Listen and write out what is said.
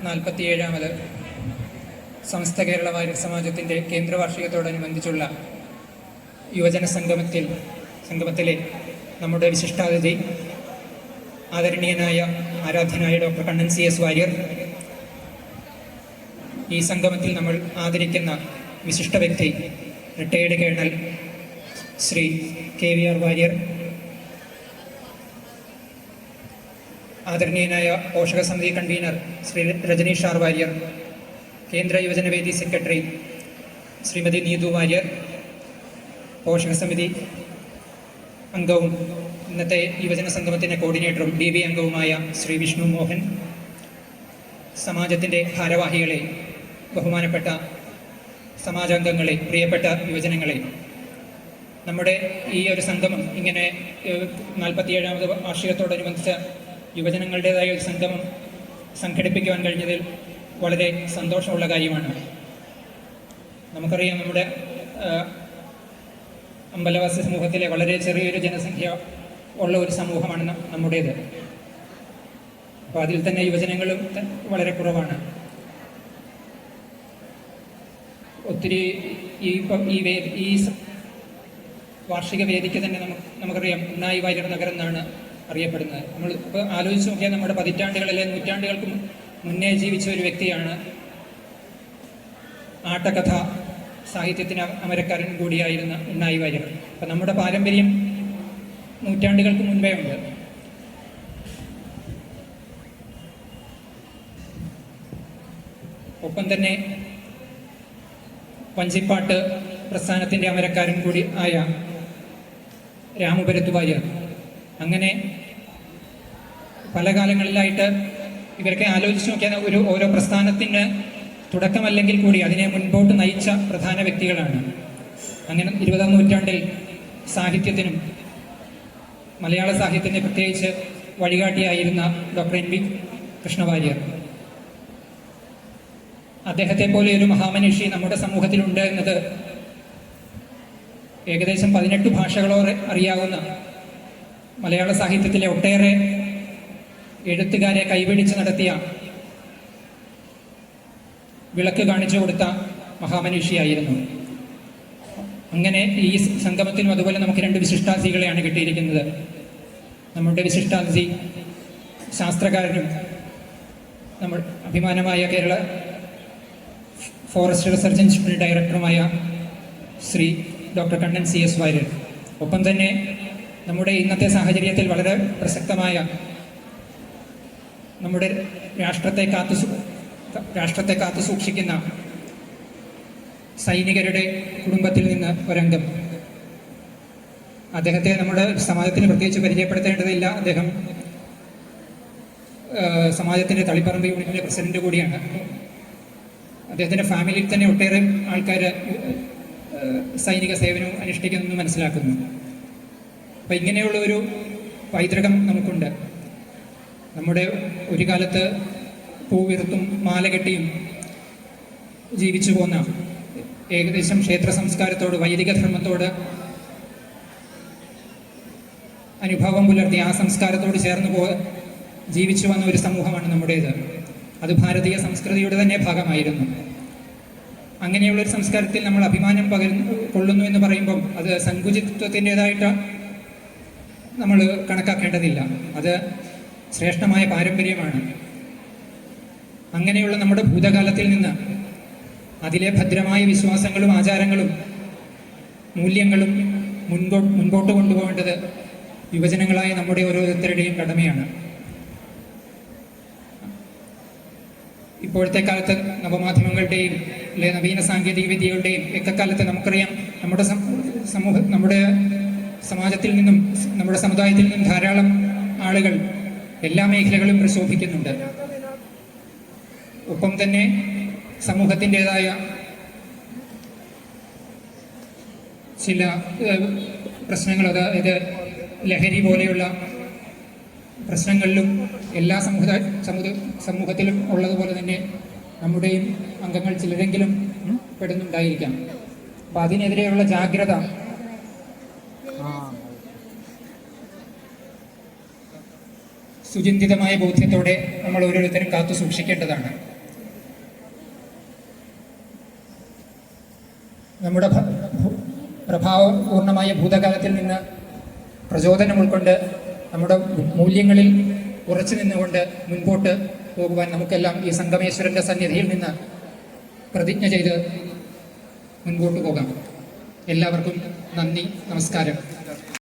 47ാമത് സമസ്ത കേരള വാര്യർ സമാജത്തിൻ്റെ കേന്ദ്രവാർഷികത്തോടനുബന്ധിച്ചുള്ള യുവജന സംഗമത്തിലെ നമ്മുടെ വിശിഷ്ടാതിഥി ആദരണീയനായ ആരാധ്യനായ ഡോക്ടർ കണ്ണൻ CS വാര്യർ. ഈ സംഗമത്തിൽ നമ്മൾ ആദരിക്കുന്ന വിശിഷ്ട വ്യക്തി retired colonel Shri KVR Warrier. ആദരണീയനായ പോഷക സമിതി കൺവീനർ ശ്രീ രജനീഷ് R വാര്യർ, കേന്ദ്ര യുവജനവേദി സെക്രട്ടറി ശ്രീമതി നീതു വാര്യർ, പോഷക സമിതി അംഗവും ഇന്നത്തെ യുവജന സംഗമത്തിൻ്റെ കോർഡിനേറ്ററും DB അംഗവുമായ ശ്രീ വിഷ്ണു മോഹൻ, സമാജത്തിൻ്റെ ഭാരവാഹികളെ, ബഹുമാനപ്പെട്ട സമാജാംഗങ്ങളെ, പ്രിയപ്പെട്ട യുവജനങ്ങളെ, നമ്മുടെ ഈ ഒരു സംഗമം ഇങ്ങനെ 47ാമത് വാർഷികത്തോടനുബന്ധിച്ച യുവജനങ്ങളുടേതായ ഒരു സംഗമം സംഘടിപ്പിക്കുവാൻ കഴിഞ്ഞതിൽ വളരെ സന്തോഷമുള്ള കാര്യമാണ്. നമുക്കറിയാം, നമ്മുടെ അമ്പലവാസി സമൂഹത്തിലെ വളരെ ചെറിയൊരു ജനസംഖ്യ ഉള്ള ഒരു സമൂഹമാണ് നമ്മുടേത്. അപ്പോൾ അതിൽ തന്നെ യുവജനങ്ങളും വളരെ കുറവാണ്. ഒത്തിരി ഈ വാർഷിക വേദിക്ക് തന്നെ നമുക്കറിയാം ഉണ്ണായി വാര്യർ നഗരം എന്നാണ് അറിയപ്പെടുന്നത്. നമ്മൾ ഇപ്പോൾ ആലോചിച്ച് നോക്കിയാൽ നമ്മുടെ പതിറ്റാണ്ടുകളിലെ നൂറ്റാണ്ടുകൾക്ക് മുന്നേ ജീവിച്ച ഒരു വ്യക്തിയാണ്. ആട്ടകഥ സാഹിത്യത്തിന് അമരക്കാരൻ കൂടിയായിരുന്ന ഉണ്ണായി വാര്യർ. അപ്പം നമ്മുടെ പാരമ്പര്യം നൂറ്റാണ്ടുകൾക്ക് മുൻപേ ഉണ്ട്. ഒപ്പം തന്നെ വഞ്ചിപ്പാട്ട് പ്രസ്ഥാനത്തിൻ്റെ അമരക്കാരൻ കൂടി ആയ രാമപുരത്ത് വാര്യർ. അങ്ങനെ പല കാലങ്ങളിലായിട്ട് ഇവരൊക്കെ ആലോചിച്ച് നോക്കിയാൽ ഓരോ പ്രസ്ഥാനത്തിന് തുടക്കമല്ലെങ്കിൽ കൂടി അതിനെ മുൻപോട്ട് നയിച്ച പ്രധാന വ്യക്തികളാണ്. അങ്ങനെ 20ാം നൂറ്റാണ്ടിൽ സാഹിത്യത്തിനും മലയാള സാഹിത്യത്തിന് പ്രത്യേകിച്ച് വഴികാട്ടിയായിരുന്ന ഡോക്ടർ NV കൃഷ്ണവാര്യർ. അദ്ദേഹത്തെ പോലെ ഒരു മഹാമനുഷ്യ നമ്മുടെ സമൂഹത്തിലുണ്ട് എന്നത് ഏകദേശം 18 ഭാഷകളോടെ അറിയാവുന്ന മലയാള സാഹിത്യത്തിലെ ഒട്ടേറെ എഴുത്തുകാരെ കൈപിടിച്ച് നടത്തിയ, വിളക്ക് കാണിച്ചു കൊടുത്ത മഹാമനുഷ്യയായിരുന്നു. അങ്ങനെ ഈ സംഗമത്തിനും അതുപോലെ നമുക്ക് 2 വിശിഷ്ടാതിഥികളെയാണ് കിട്ടിയിരിക്കുന്നത്. നമ്മുടെ വിശിഷ്ടാതിഥി ശാസ്ത്രകാരനും നമ്മൾ അഭിമാനമായ കേരള ഫോറസ്റ്റ് റിസർച്ച് ഇൻസ്റ്റിറ്റ്യൂട്ട് ഡയറക്ടറുമായ ശ്രീ ഡോക്ടർ കണ്ണൻ CS വാര്യർ. ഒപ്പം തന്നെ നമ്മുടെ ഇന്നത്തെ സാഹചര്യത്തിൽ വളരെ പ്രസക്തമായ, നമ്മുടെ രാഷ്ട്രത്തെ കാത്തു സൂക്ഷിക്കുന്ന സൈനികരുടെ കുടുംബത്തിൽ നിന്ന് ഒരംഗം. അദ്ദേഹത്തെ നമ്മുടെ സമാജത്തിന് പ്രത്യേകിച്ച് പരിചയപ്പെടുത്തേണ്ടതില്ല. അദ്ദേഹം സമാജത്തിൻ്റെ തളിപ്പറമ്പ് യൂണിറ്റിൻ്റെ പ്രസിഡന്റ് കൂടിയാണ്. അദ്ദേഹത്തിൻ്റെ ഫാമിലിയിൽ തന്നെ ഒട്ടേറെ ആൾക്കാർ സൈനിക സേവനവും അനുഷ്ഠിക്കുന്നെന്ന് മനസ്സിലാക്കുന്നു. അപ്പം ഇങ്ങനെയുള്ള ഒരു പൈതൃകം നമുക്കുണ്ട്. നമ്മുടെ ഒരു കാലത്ത് പൂവിറുത്തും മാലകെട്ടിയും ജീവിച്ചു പോന്ന, ഏകദേശം ക്ഷേത്ര സംസ്കാരത്തോട്, വൈദിക ധർമ്മത്തോട് അനുഭവം പുലർത്തി ആ സംസ്കാരത്തോട് ചേർന്ന് ജീവിച്ചു വന്ന ഒരു സമൂഹമാണ് നമ്മുടേത്. അത് ഭാരതീയ സംസ്കൃതിയുടെ തന്നെ ഭാഗമായിരുന്നു. അങ്ങനെയുള്ളൊരു സംസ്കാരത്തിൽ നമ്മൾ അഭിമാനം കൊള്ളുന്നു എന്ന് പറയുമ്പം അത് സങ്കുചിത്വത്തിൻ്റെതായിട്ട് നമ്മൾ കണക്കാക്കേണ്ടതില്ല. അത് ശ്രേഷ്ഠമായ പാരമ്പര്യമാണ്. അങ്ങനെയുള്ള നമ്മുടെ ഭൂതകാലത്തിൽ നിന്ന് അതിലെ ഭദ്രമായ വിശ്വാസങ്ങളും ആചാരങ്ങളും മൂല്യങ്ങളും മുൻപോട്ട് കൊണ്ടുപോകേണ്ടത് യുവജനങ്ങളായ നമ്മുടെ ഓരോരുത്തരുടെയും കടമയാണ്. ഇപ്പോഴത്തെ കാലത്ത് നവമാധ്യമങ്ങളുടെയും നവീന സാങ്കേതിക വിദ്യകളുടെയും എക്കാലത്ത് നമുക്കറിയാം, നമ്മുടെ സമാജത്തിൽ നിന്നും നമ്മുടെ സമുദായത്തിൽ നിന്നും ധാരാളം ആളുകൾ എല്ലാ മേഖലകളും പ്രശോഭിക്കുന്നുണ്ട്. ഒപ്പം തന്നെ സമൂഹത്തിൻ്റെതായ ചില പ്രശ്നങ്ങൾ, അതായത് ലഹരി പോലെയുള്ള പ്രശ്നങ്ങളിലും എല്ലാ സമൂഹത്തിലും ഉള്ളതുപോലെ തന്നെ നമ്മുടെയും അംഗങ്ങൾ ചിലരെങ്കിലും പെടുന്നുണ്ടായിരിക്കാം. അപ്പം അതിനെതിരെയുള്ള ജാഗ്രത സുചിന്തിതമായ ബോധ്യത്തോടെ നമ്മൾ ഓരോരുത്തരും കാത്തു സൂക്ഷിക്കേണ്ടതാണ്. നമ്മുടെ പ്രഭാവപൂർണമായ ഭൂതകാലത്തിൽ നിന്ന് പ്രചോദനം ഉൾക്കൊണ്ട് നമ്മുടെ മൂല്യങ്ങളിൽ ഉറച്ചു നിന്നുകൊണ്ട് മുൻപോട്ട് പോകുവാൻ നമുക്കെല്ലാം ഈ സംഗമേശ്വരൻ്റെ സന്നിധിയിൽ നിന്ന് പ്രതിജ്ഞ ചെയ്ത് മുൻപോട്ട് പോകാം. എല്ലാവർക്കും നന്ദി, നമസ്കാരം.